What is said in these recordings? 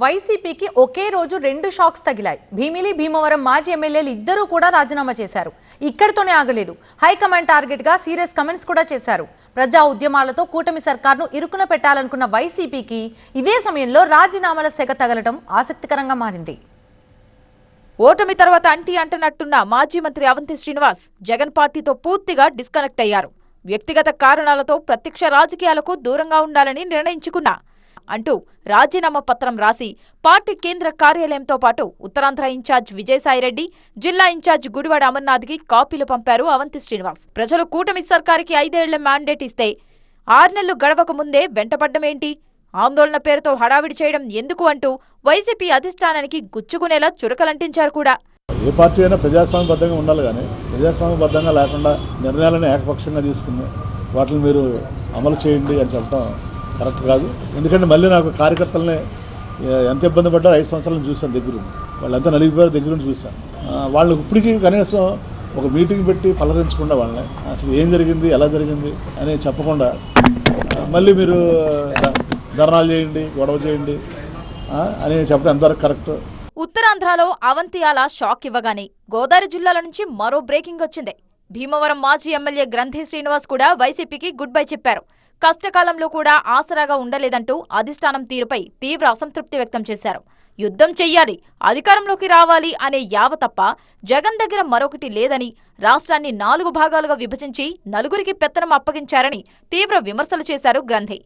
వైసీపీకి ఒకే రోజు రెండు షాక్స్ తగిలాయి. భీమిలి, భీమవరం మాజీ ఎమ్మెల్యేలు ఇద్దరూ కూడా రాజీనామా చేశారు. ఇక్కడితోనే ఆగలేదు. హైకమాండ్ టార్గెట్ గా సీరియస్ కమెంట్స్ కూడా చేశారు. ప్రజా ఉద్యమాలతో కూటమి సర్కార్ను ఇరుకున పెట్టాలనుకున్న వైసీపీకి ఇదే సమయంలో రాజీనామాల సెగ తగలటం ఆసక్తికరంగా మారింది. ఓటమి తర్వాత అంటనట్టున్న మాజీ మంత్రి అవంతి శ్రీనివాస్ జగన్ పార్టీతో పూర్తిగా డిస్కనెక్ట్ అయ్యారు. వ్యక్తిగత కారణాలతో ప్రత్యక్ష రాజకీయాలకు దూరంగా ఉండాలని నిర్ణయించుకున్నా అంటూ రాజీనామా పత్రం రాసి పార్టీ కేంద్ర కార్యాలయంతో పాటు ఉత్తరాంధ్ర ఇన్ఛార్జ్ విజయసాయిరెడ్డి, జిల్లా ఇన్ఛార్జ్ గుడివాడ అమర్నాథ్కి కాపీలు పంపారు అవంతి శ్రీనివాస్. ప్రజలు కూటమి సర్కారుకి 5 ఏళ్ల మ్యాండేట్ ఇస్తే 6 నెలలు గడవక ముందే వెంటపడ్డమేంటి, ఆందోళన పేరుతో హడావిడి చేయడం ఎందుకు అంటూ వైసీపీ అధిష్టానానికి గుచ్చుకునేలా చురకలంటించారు కూడా. ఏ పార్టీ అయినా ప్రజాస్వామ్యబద్ధంగా ఉండాలి, కానీ ప్రజాస్వామ్యబద్ధంగా లేకుండా నిర్ణయాలను ఏకపక్షంగా తీసుకుని వాటిని మీరు అమలు చేయండి అని చెప్పడం కరెక్ట్ కాదు. ఎందుకంటే మళ్ళీ నాకు కార్యకర్తలనే ఎంత ఇబ్బంది పడ్డారో 5 సంవత్సరాలను చూశాను దగ్గరుండి. వాళ్ళంతా నలిగిపోయారు, దగ్గరుండి చూశాను. వాళ్ళు ఇప్పటికీ కనీసం ఒక మీటింగ్ పెట్టి పలకరించకుండా వాళ్ళని అసలు ఏం జరిగింది, ఎలా జరిగింది అని చెప్పకుండా మళ్ళీ మీరు ధర్నాలు చేయండి, గొడవ చేయండి అని చెప్పడం ఎంతవరకు కరెక్ట్. ఉత్తరాంధ్రలో అవంతి అలా షాక్ ఇవ్వగానే గోదావరి జిల్లాల నుంచి మరో బ్రేకింగ్ వచ్చింది. భీమవరం మాజీ ఎమ్మెల్యే గ్రంథి శ్రీనివాస్ కూడా వైసీపీకి గుడ్ బై చెప్పారు. కష్టకాలంలో కూడా ఆసరాగా ఉండలేదంటూ అధిష్టానం తీరుపై తీవ్ర అసంతృప్తి వ్యక్తం చేశారు. యుద్ధం చెయ్యాలి, అధికారంలోకి రావాలి అనే యావ తప్ప జగన్ దగ్గర మరొకటి లేదని, రాష్ట్రాన్ని 4 భాగాలుగా విభజించి నలుగురికి పెత్తనం అప్పగించారని తీవ్ర విమర్శలు చేశారు గ్రంథి.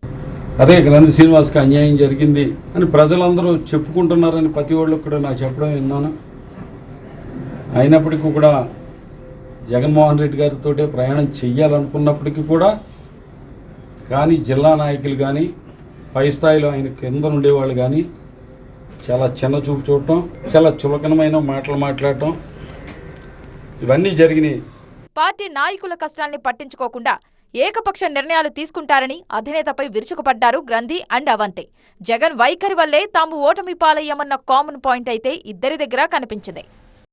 అదే గ్రంథి శ్రీనివాస్కి అన్యాయం జరిగింది అని ప్రజలందరూ చెప్పుకుంటున్నారని ప్రతి ఒళ్ళకి కూడా నాకు చెప్పడం విన్నాను. అయినప్పటికీ కూడా జగన్మోహన్ రెడ్డి గారితో ప్రయాణం చెయ్యాలనుకున్నప్పటికీ కూడా కానీ జిల్లా నాయకులు కానీ పై స్థాయిలో ఆయన కింద ఉండేవాళ్ళు కానీ చాలా చిన్న చూపు చూడటం, చాలా చులకనమైన మాటలు మాట్లాడటం ఇవన్నీ జరిగినాయి. పార్టీ నాయకుల కష్టాన్ని పట్టించుకోకుండా ఏకపక్ష నిర్ణయాలు తీసుకుంటారని అధినేతపై విరుచుకుపడ్డారు గ్రంథి అండ్ అవంతి. జగన్ వైఖరి వల్లే తాము ఓటమి పాలయ్యామన్న కామన్ పాయింట్ అయితే ఇద్దరి దగ్గర కనిపించింది.